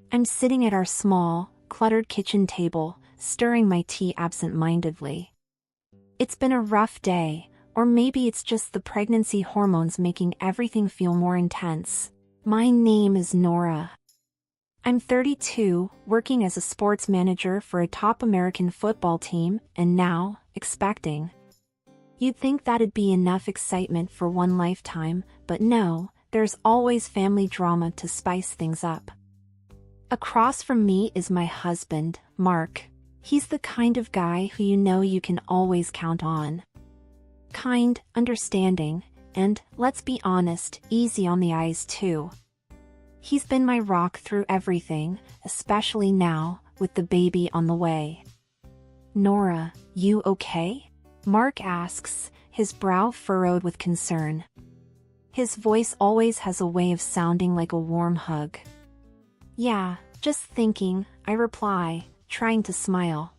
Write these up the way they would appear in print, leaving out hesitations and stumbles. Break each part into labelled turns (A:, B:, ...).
A: I'm sitting at our small, cluttered kitchen table, stirring my tea absent-mindedly. It's been a rough day, or maybe it's just the pregnancy hormones making everything feel more intense. My name is Nora. I'm 32, working as a sports manager for a top American football team, and now, expecting. You'd think that'd be enough excitement for one lifetime, but no, there's always family drama to spice things up. Across from me is my husband, Mark. He's the kind of guy who you can always count on. Kind, understanding, and, let's be honest, easy on the eyes too. He's been my rock through everything, especially now, with the baby on the way. Nora, you okay? Mark asks, his brow furrowed with concern. His voice always has a way of sounding like a warm hug. Yeah, just thinking, I reply, trying to smile.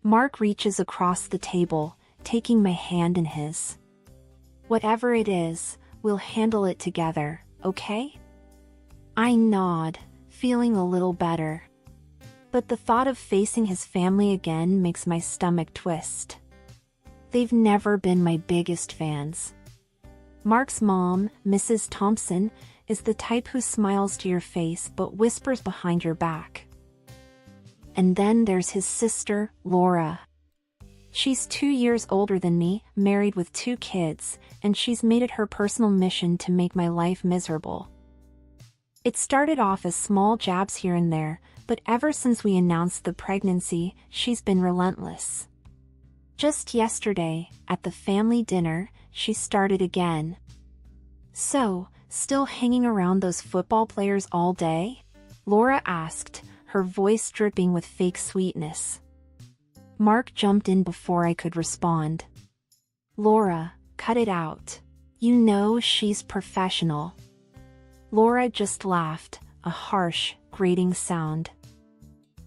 A: Mark reaches across the table, taking my hand in his. Whatever it is, we'll handle it together, okay? I nod, feeling a little better. But the thought of facing his family again makes my stomach twist. They've never been my biggest fans. Mark's mom, Mrs. Thompson, is the type who smiles to your face but whispers behind your back. And then there's his sister, Laura. She's 2 years older than me, married with 2 kids, and she's made it her personal mission to make my life miserable. It started off as small jabs here and there, but ever since we announced the pregnancy, she's been relentless. Just yesterday, at the family dinner, she started again. So, still hanging around those football players all day? Laura asked, her voice dripping with fake sweetness. Mark jumped in before I could respond. Laura, cut it out. You know she's professional. Laura just laughed, a harsh, grating sound.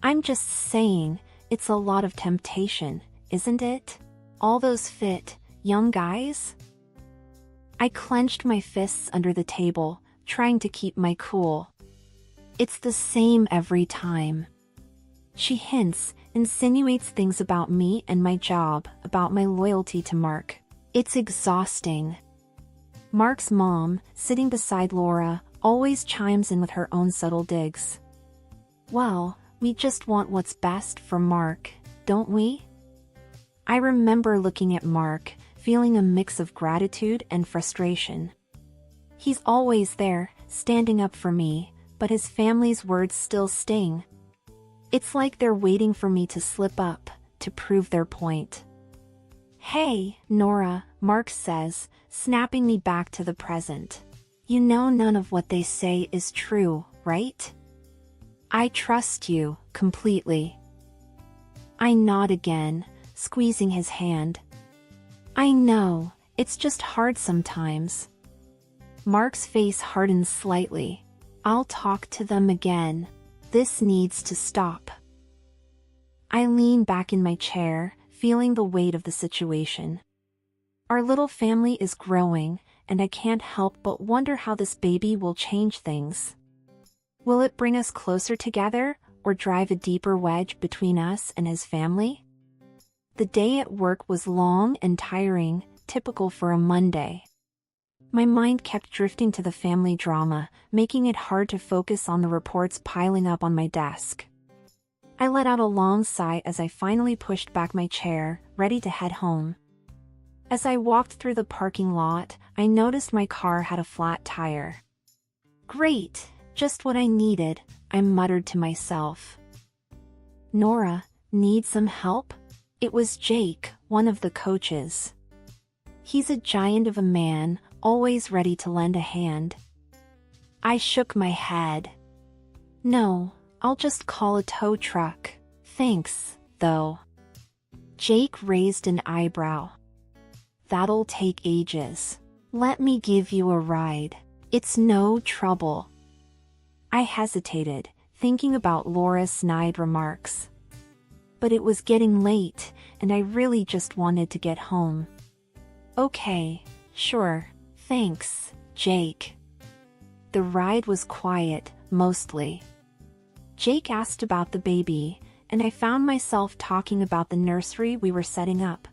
A: I'm just saying, it's a lot of temptation, isn't it? All those fit, young guys? I clenched my fists under the table, trying to keep my cool. It's the same every time. She hints, insinuates things about me and my job, about my loyalty to Mark. It's exhausting. Mark's mom, sitting beside Laura, always chimes in with her own subtle digs. Well, we just want what's best for Mark, don't we? I remember looking at Mark, feeling a mix of gratitude and frustration. He's always there, standing up for me, but his family's words still sting. It's like they're waiting for me to slip up, to prove their point. Hey, Nora, Mark says, snapping me back to the present. You know none of what they say is true, right? I trust you, completely. I nod again, squeezing his hand. I know, it's just hard sometimes. Mark's face hardens slightly. I'll talk to them again. This needs to stop. I lean back in my chair, feeling the weight of the situation. Our little family is growing, and I can't help but wonder how this baby will change things. Will it bring us closer together, or drive a deeper wedge between us and his family? The day at work was long and tiring, typical for a Monday. My mind kept drifting to the family drama, making it hard to focus on the reports piling up on my desk. I let out a long sigh as I finally pushed back my chair, ready to head home. As I walked through the parking lot, I noticed my car had a flat tire. Great, just what I needed, I muttered to myself. Nora, need some help? It was Jake, one of the coaches. He's a giant of a man, always ready to lend a hand. I shook my head. No, I'll just call a tow truck. Thanks, though. Jake raised an eyebrow. That'll take ages. Let me give you a ride. It's no trouble. I hesitated, thinking about Laura's snide remarks. But it was getting late, and I really just wanted to get home. Okay, sure, thanks, Jake. The ride was quiet, mostly. Jake asked about the baby, and I found myself talking about the nursery we were setting up.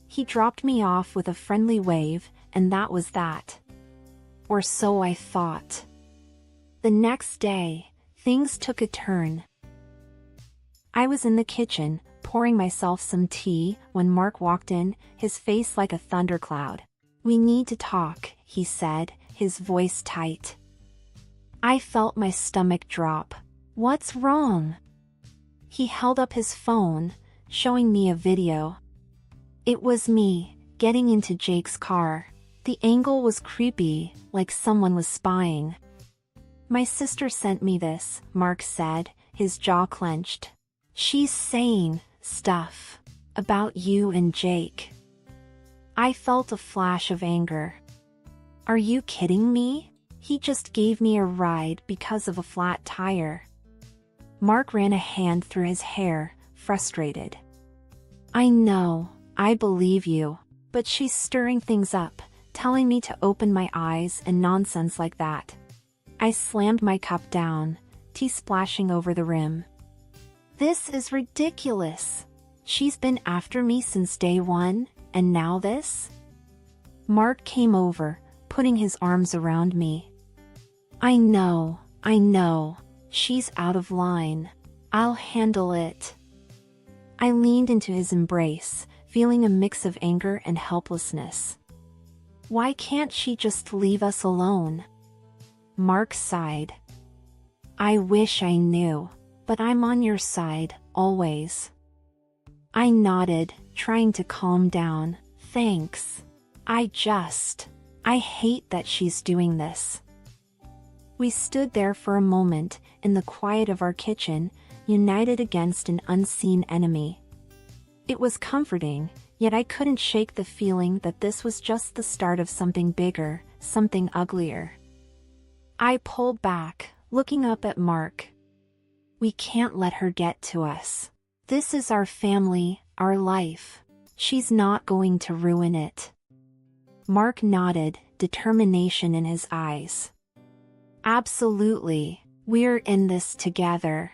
A: He dropped me off with a friendly wave, and that was that. Or so I thought. The next day, things took a turn. I was in the kitchen, pouring myself some tea, when Mark walked in, his face like a thundercloud. "We need to talk," he said, his voice tight. I felt my stomach drop. "What's wrong?" He held up his phone, showing me a video. It was me, getting into Jake's car. The angle was creepy, like someone was spying. "My sister sent me this," Mark said, his jaw clenched. "She's saying stuff about you and Jake." I felt a flash of anger. "Are you kidding me? He just gave me a ride because of a flat tire." Mark ran a hand through his hair, frustrated. "I know, I believe you, but she's stirring things up, telling me to open my eyes and nonsense like that." I slammed my cup down, tea splashing over the rim. "This is ridiculous. She's been after me since day one, and now this?" Mark came over, putting his arms around me. I know. She's out of line. I'll handle it." I leaned into his embrace, feeling a mix of anger and helplessness. "Why can't she just leave us alone?" Mark sighed. "I wish I knew, but I'm on your side, always." I nodded, trying to calm down. "Thanks. I hate that she's doing this." We stood there for a moment, in the quiet of our kitchen, united against an unseen enemy. It was comforting, yet I couldn't shake the feeling that this was just the start of something bigger, something uglier. I pulled back, looking up at Mark. "We can't let her get to us. This is our family, our life. She's not going to ruin it." Mark nodded, determination in his eyes. "Absolutely, we're in this together."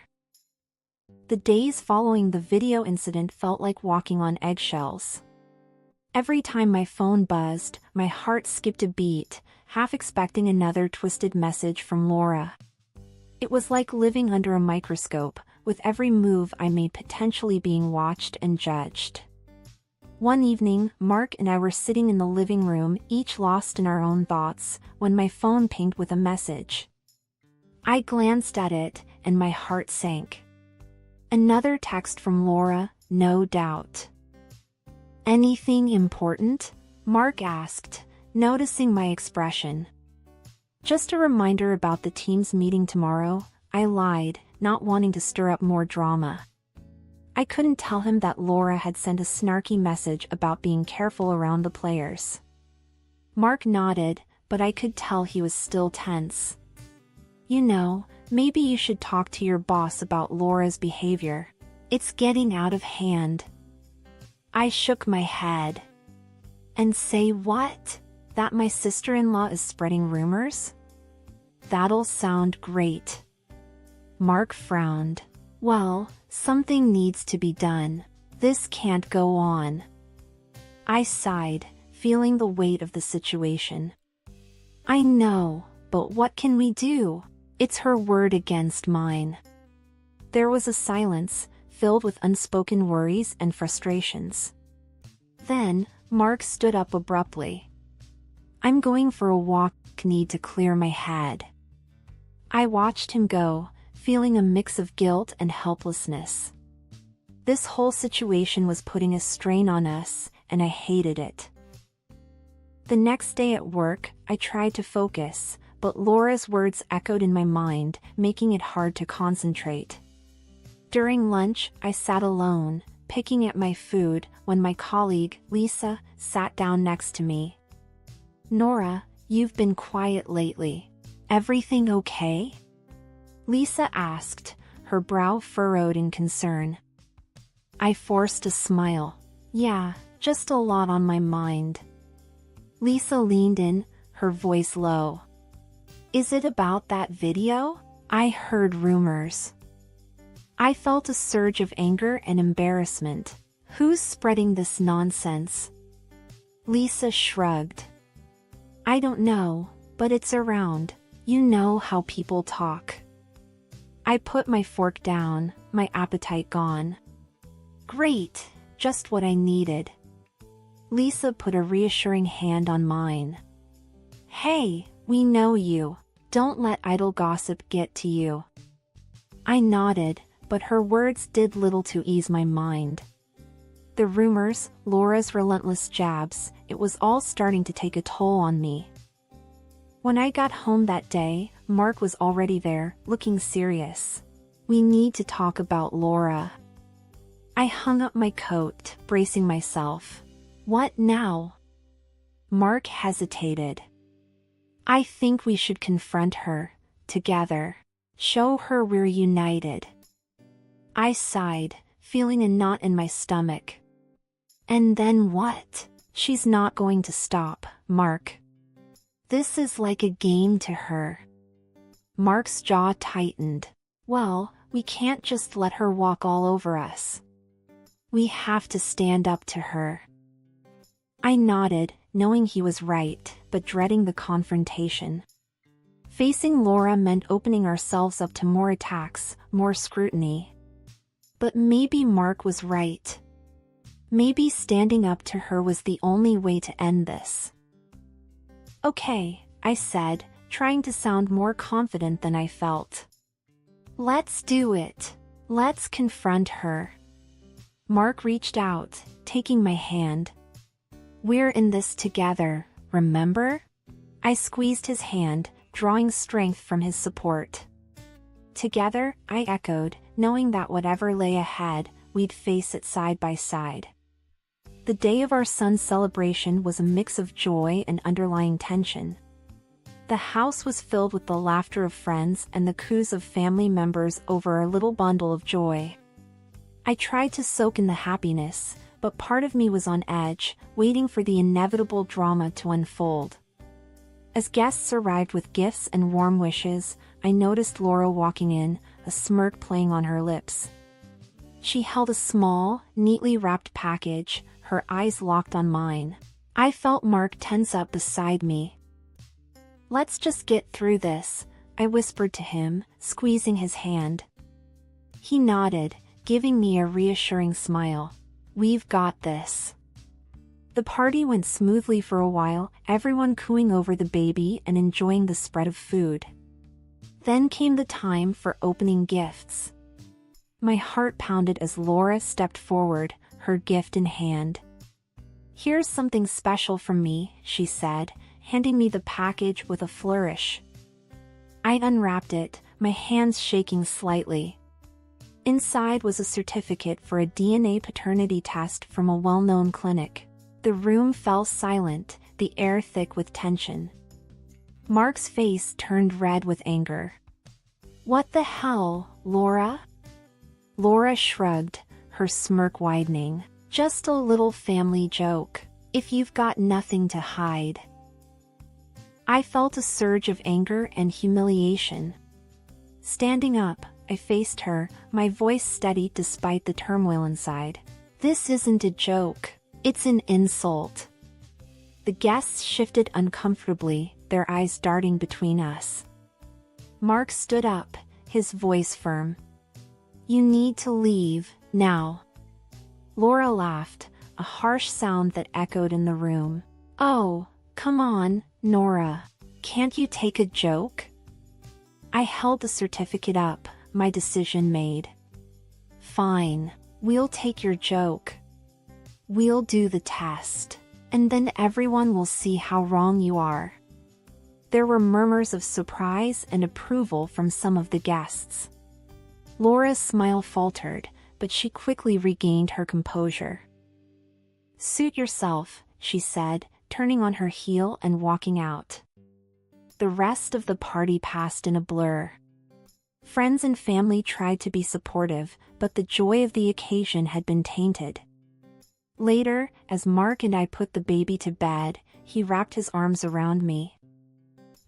A: The days following the video incident felt like walking on eggshells. Every time my phone buzzed, my heart skipped a beat, half expecting another twisted message from Laura. It was like living under a microscope, with every move I made potentially being watched and judged. One evening, Mark and I were sitting in the living room, each lost in our own thoughts, when my phone pinged with a message. I glanced at it, and my heart sank. Another text from Laura, no doubt. "Anything important?" Mark asked, noticing my expression. "Just a reminder about the team's meeting tomorrow," I lied, not wanting to stir up more drama. I couldn't tell him that Laura had sent a snarky message about being careful around the players. Mark nodded, but I could tell he was still tense. "You know, maybe you should talk to your boss about Laura's behavior. It's getting out of hand." I shook my head. "And say what? That my sister-in-law is spreading rumors?" "That'll sound great." Mark frowned. "Well, something needs to be done. This can't go on." I sighed, feeling the weight of the situation. "I know, but what can we do? It's her word against mine." There was a silence, filled with unspoken worries and frustrations. Then, Mark stood up abruptly. "I'm going for a walk, need to clear my head." I watched him go, feeling a mix of guilt and helplessness. This whole situation was putting a strain on us, and I hated it. The next day at work, I tried to focus, but Laura's words echoed in my mind, making it hard to concentrate. During lunch, I sat alone, picking at my food, when my colleague, Lisa, sat down next to me. "Nora, you've been quiet lately. Everything okay?" Lisa asked, her brow furrowed in concern. I forced a smile. "Yeah, just a lot on my mind." Lisa leaned in, her voice low. "Is it about that video? I heard rumors." I felt a surge of anger and embarrassment. Who's spreading this nonsense? Lisa shrugged. I don't know, but it's around. You know how people talk. I put my fork down, my appetite gone. Great, just what I needed. Lisa put a reassuring hand on mine. Hey, we know you. Don't let idle gossip get to you. I nodded, but her words did little to ease my mind. The rumors, Laura's relentless jabs, it was all starting to take a toll on me. When I got home that day, Mark was already there, looking serious. We need to talk about Laura. I hung up my coat, bracing myself. What now? Mark hesitated. I think we should confront her, together. Show her we're united. I sighed, feeling a knot in my stomach. And then what? She's not going to stop, Mark. This is like a game to her. Mark's jaw tightened. Well, we can't just let her walk all over us. We have to stand up to her. I nodded, knowing he was right, but dreading the confrontation. Facing Laura meant opening ourselves up to more attacks, more scrutiny. But maybe Mark was right. Maybe standing up to her was the only way to end this. Okay, I said, trying to sound more confident than I felt. Let's do it. Let's confront her. Mark reached out, taking my hand. We're in this together, remember? I squeezed his hand, drawing strength from his support. Together, I echoed, knowing that whatever lay ahead, we'd face it side by side. The day of our son's celebration was a mix of joy and underlying tension. The house was filled with the laughter of friends and the coos of family members over our little bundle of joy. I tried to soak in the happiness, but part of me was on edge, waiting for the inevitable drama to unfold. As guests arrived with gifts and warm wishes, I noticed Laura walking in, a smirk playing on her lips. She held a small, neatly wrapped package, her eyes locked on mine. I felt Mark tense up beside me. Let's just get through this, I whispered to him, squeezing his hand. He nodded, giving me a reassuring smile. We've got this. The party went smoothly for a while, everyone cooing over the baby and enjoying the spread of food. Then came the time for opening gifts. My heart pounded as Laura stepped forward, her gift in hand. Here's something special from me, she said, handing me the package with a flourish. I unwrapped it, my hands shaking slightly. Inside was a certificate for a DNA paternity test from a well-known clinic. The room fell silent, the air thick with tension. Mark's face turned red with anger. What the hell, Laura? Laura shrugged, her smirk widening. Just a little family joke, if you've got nothing to hide. I felt a surge of anger and humiliation. Standing up, I faced her, my voice steady despite the turmoil inside. This isn't a joke, it's an insult. The guests shifted uncomfortably, their eyes darting between us. Mark stood up, his voice firm. You need to leave, now. Laura laughed, a harsh sound that echoed in the room. Oh, come on, Nora. Can't you take a joke? I held the certificate up, my decision made. Fine, we'll take your joke. We'll do the test, and then everyone will see how wrong you are. There were murmurs of surprise and approval from some of the guests. Laura's smile faltered, but she quickly regained her composure. Suit yourself, she said, turning on her heel and walking out. The rest of the party passed in a blur. Friends and family tried to be supportive, but the joy of the occasion had been tainted. Later, as Mark and I put the baby to bed, he wrapped his arms around me.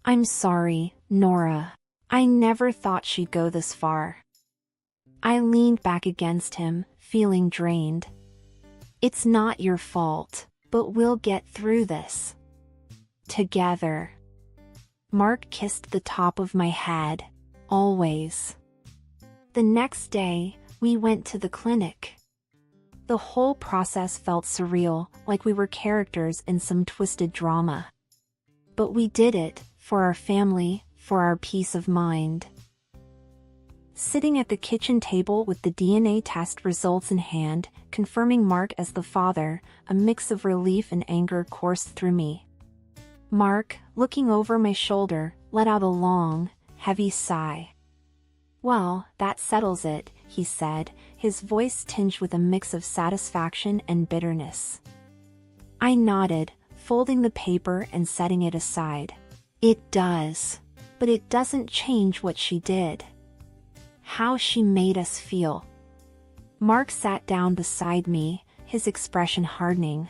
A: I'm sorry, Nora. I never thought she'd go this far. I leaned back against him, feeling drained. It's not your fault, but we'll get through this. Together. Mark kissed the top of my head. Always. The next day, we went to the clinic. The whole process felt surreal, like we were characters in some twisted drama. But we did it, for our family, for our peace of mind. Sitting at the kitchen table with the DNA test results in hand, confirming Mark as the father, a mix of relief and anger coursed through me. Mark, looking over my shoulder, let out a long, heavy sigh. "Well, that settles it," he said, his voice tinged with a mix of satisfaction and bitterness. I nodded, folding the paper and setting it aside. "It does. But it doesn't change what she did. How she made us feel." Mark sat down beside me, his expression hardening.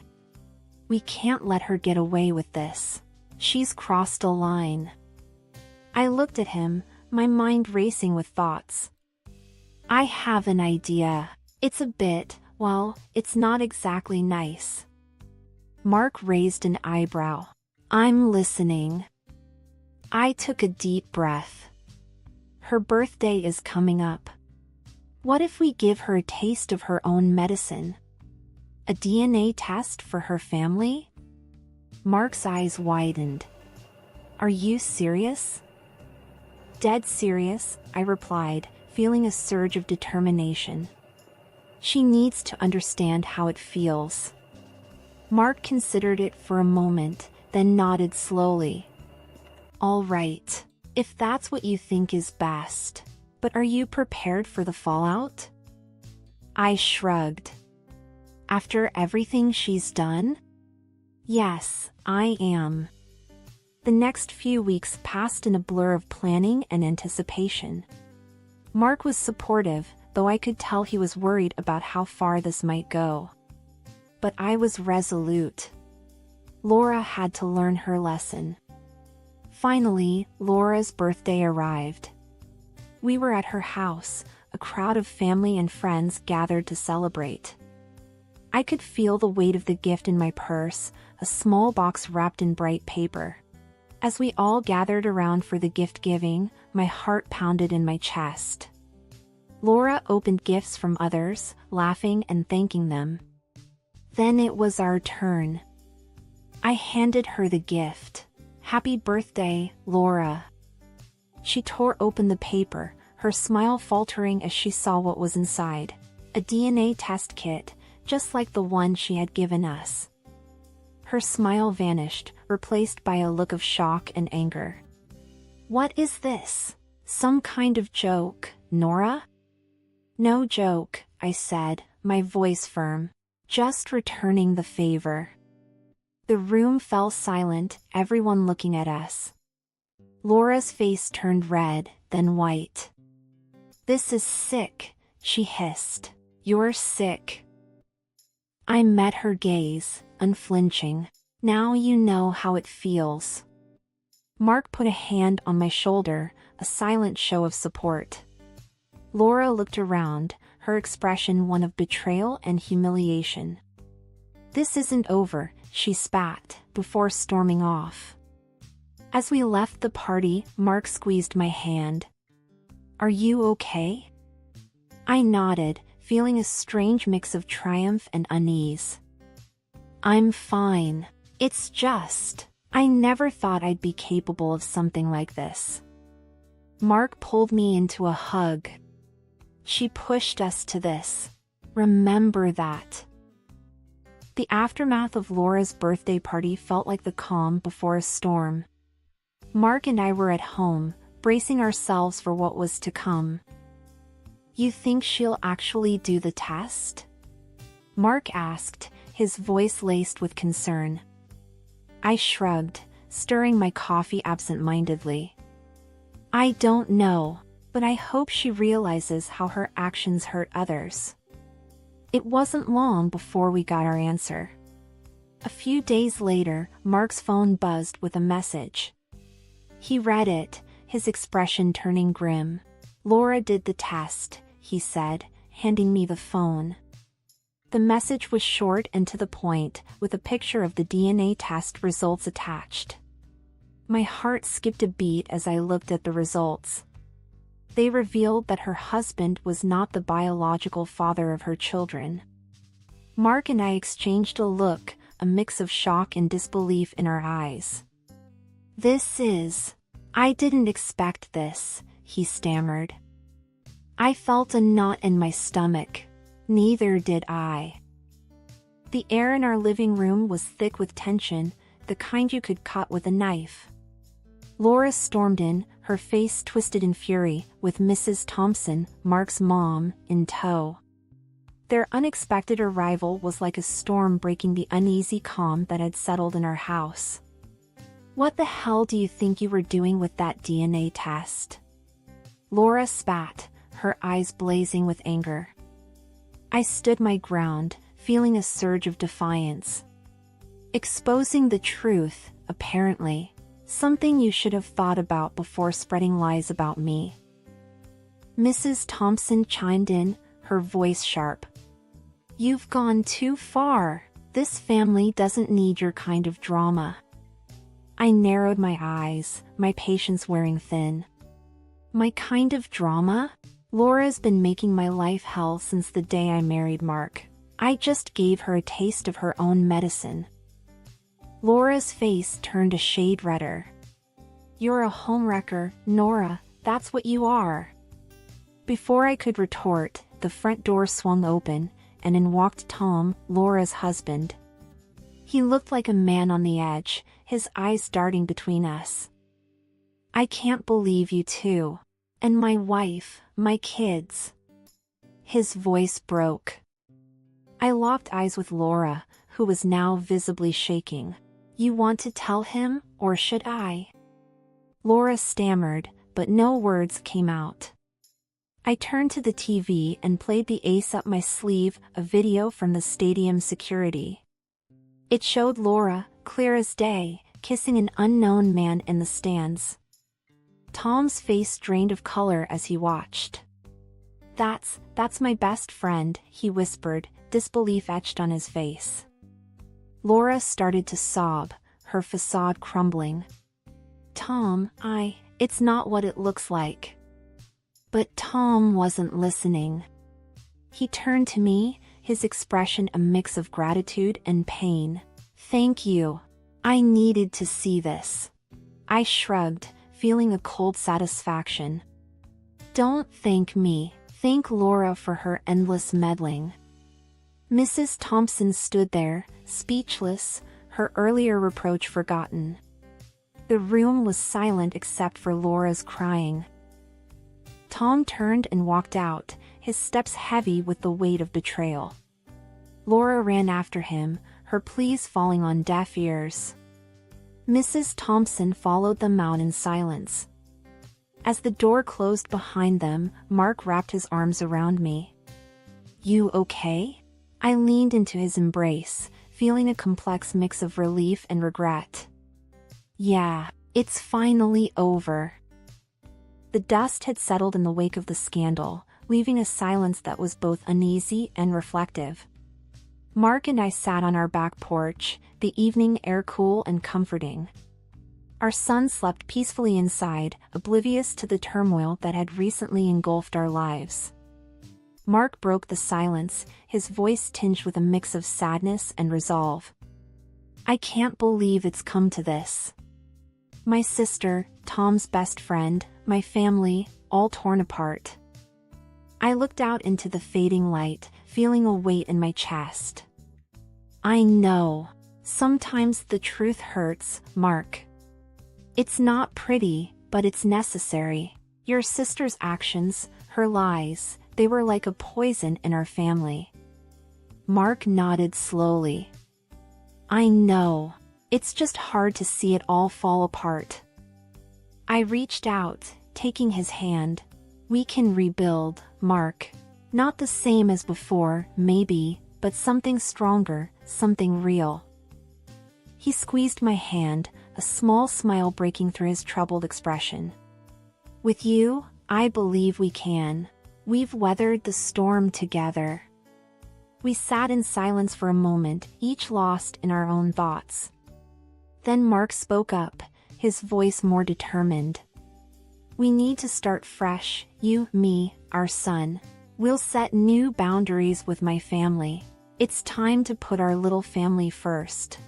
A: "We can't let her get away with this. She's crossed a line." I looked at him, my mind racing with thoughts. "I have an idea. It's a bit, well, it's not exactly nice." Mark raised an eyebrow. "I'm listening." I took a deep breath. "Her birthday is coming up. What if we give her a taste of her own medicine? A DNA test for her family?" Mark's eyes widened. "Are you serious?" "Dead serious," I replied, feeling a surge of determination. "She needs to understand how it feels." Mark considered it for a moment, then nodded slowly. "All right, if that's what you think is best. But are you prepared for the fallout?" I shrugged. "After everything she's done?" "Yes, I am." The next few weeks passed in a blur of planning and anticipation. Mark was supportive, though I could tell he was worried about how far this might go. But I was resolute. Laura had to learn her lesson. Finally, Laura's birthday arrived. We were at her house, a crowd of family and friends gathered to celebrate. I could feel the weight of the gift in my purse, a small box wrapped in bright paper. As we all gathered around for the gift giving, my heart pounded in my chest. Laura opened gifts from others, laughing and thanking them. Then it was our turn. I handed her the gift. "Happy birthday, Laura." She tore open the paper, her smile faltering as she saw what was inside. A DNA test kit, just like the one she had given us. Her smile vanished, replaced by a look of shock and anger. "What is this? Some kind of joke, Nora?" "No joke," I said, my voice firm. "Just returning the favor." The room fell silent, everyone looking at us. Laura's face turned red, then white. "This is sick," she hissed. "You're sick." I met her gaze, unflinching. "Now you know how it feels." Mark put a hand on my shoulder, a silent show of support. Laura looked around, her expression one of betrayal and humiliation. "This isn't over," she spat, before storming off. As we left the party, Mark squeezed my hand. "Are you okay?" I nodded, feeling a strange mix of triumph and unease. "I'm fine. It's just, I never thought I'd be capable of something like this." Mark pulled me into a hug. "She pushed us to this. Remember that." The aftermath of Laura's birthday party felt like the calm before a storm. Mark and I were at home, bracing ourselves for what was to come. "You think she'll actually do the test?" Mark asked, his voice laced with concern. I shrugged, stirring my coffee absent-mindedly. "I don't know, but I hope she realizes how her actions hurt others." It wasn't long before we got our answer. A few days later, Mark's phone buzzed with a message. He read it, his expression turning grim. "Laura did the test," he said, handing me the phone. The message was short and to the point, with a picture of the DNA test results attached. My heart skipped a beat as I looked at the results. They revealed that her husband was not the biological father of her children. Mark and I exchanged a look, a mix of shock and disbelief in our eyes. I didn't expect this, he stammered. I felt a knot in my stomach. Neither did I. The air in our living room was thick with tension, the kind you could cut with a knife. Laura stormed in, her face twisted in fury, with Mrs. Thompson, Mark's mom, in tow. Their unexpected arrival was like a storm breaking the uneasy calm that had settled in our house. What the hell do you think you were doing with that DNA test? Laura spat, her eyes blazing with anger. I stood my ground, feeling a surge of defiance. Exposing the truth, apparently. Something you should have thought about before spreading lies about me. Mrs. Thompson chimed in, her voice sharp. You've gone too far. This family doesn't need your kind of drama. I narrowed my eyes, my patience wearing thin. My kind of drama? Laura's been making my life hell since the day I married Mark. I just gave her a taste of her own medicine. Laura's face turned a shade redder. You're a homewrecker, Nora, that's what you are. Before I could retort, the front door swung open, and in walked Tom, Laura's husband. He looked like a man on the edge, his eyes darting between us. I can't believe you two. And my wife, my kids. His voice broke. I locked eyes with Laura, who was now visibly shaking. You want to tell him, or should I? Laura stammered, but no words came out. I turned to the TV and played the ace up my sleeve, a video from the stadium security. It showed Laura, clear as day, kissing an unknown man in the stands. Tom's face drained of color as he watched. That's my best friend, he whispered, disbelief etched on his face. Laura started to sob, her facade crumbling. Tom, it's not what it looks like. But Tom wasn't listening. He turned to me, his expression a mix of gratitude and pain. Thank you. I needed to see this. I shrugged, feeling a cold satisfaction. Don't thank me, thank Laura for her endless meddling. Mrs. Thompson stood there, speechless, her earlier reproach forgotten. The room was silent except for Laura's crying. Tom turned and walked out, his steps heavy with the weight of betrayal. Laura ran after him, her pleas falling on deaf ears. Mrs. Thompson followed them out in silence. As the door closed behind them, Mark wrapped his arms around me. You okay? I leaned into his embrace, feeling a complex mix of relief and regret. Yeah, it's finally over. The dust had settled in the wake of the scandal, leaving a silence that was both uneasy and reflective. Mark and I sat on our back porch, the evening air cool and comforting. Our son slept peacefully inside, oblivious to the turmoil that had recently engulfed our lives. Mark broke the silence, his voice tinged with a mix of sadness and resolve. I can't believe it's come to this. My sister, Tom's best friend, my family, all torn apart. I looked out into the fading light, feeling a weight in my chest. I know. Sometimes the truth hurts, Mark. It's not pretty, but it's necessary. Your sister's actions, her lies, they were like a poison in our family. Mark nodded slowly. I know. It's just hard to see it all fall apart. I reached out, taking his hand. We can rebuild, Mark. Not the same as before, maybe, but something stronger, something real. He squeezed my hand, a small smile breaking through his troubled expression. With you, I believe we can. We've weathered the storm together. We sat in silence for a moment, each lost in our own thoughts. Then Mark spoke up, his voice more determined. We need to start fresh, you, me, our son. We'll set new boundaries with my family. It's time to put our little family first.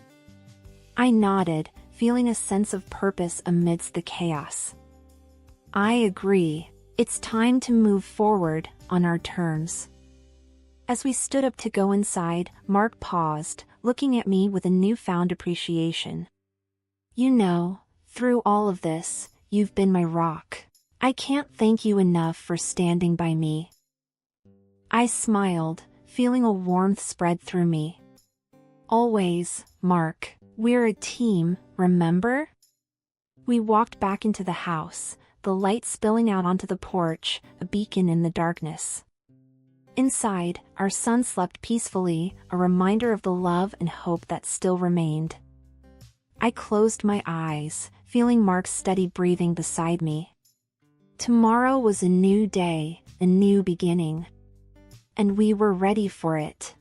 A: I nodded, feeling a sense of purpose amidst the chaos. I agree. It's time to move forward on our terms. As we stood up to go inside, Mark paused, looking at me with a newfound appreciation. You know, through all of this, you've been my rock. I can't thank you enough for standing by me. I smiled, feeling a warmth spread through me. Always, Mark. We're a team, remember? We walked back into the house, the light spilling out onto the porch, a beacon in the darkness. Inside, our son slept peacefully, a reminder of the love and hope that still remained. I closed my eyes, feeling Mark's steady breathing beside me. Tomorrow was a new day, a new beginning. And we were ready for it.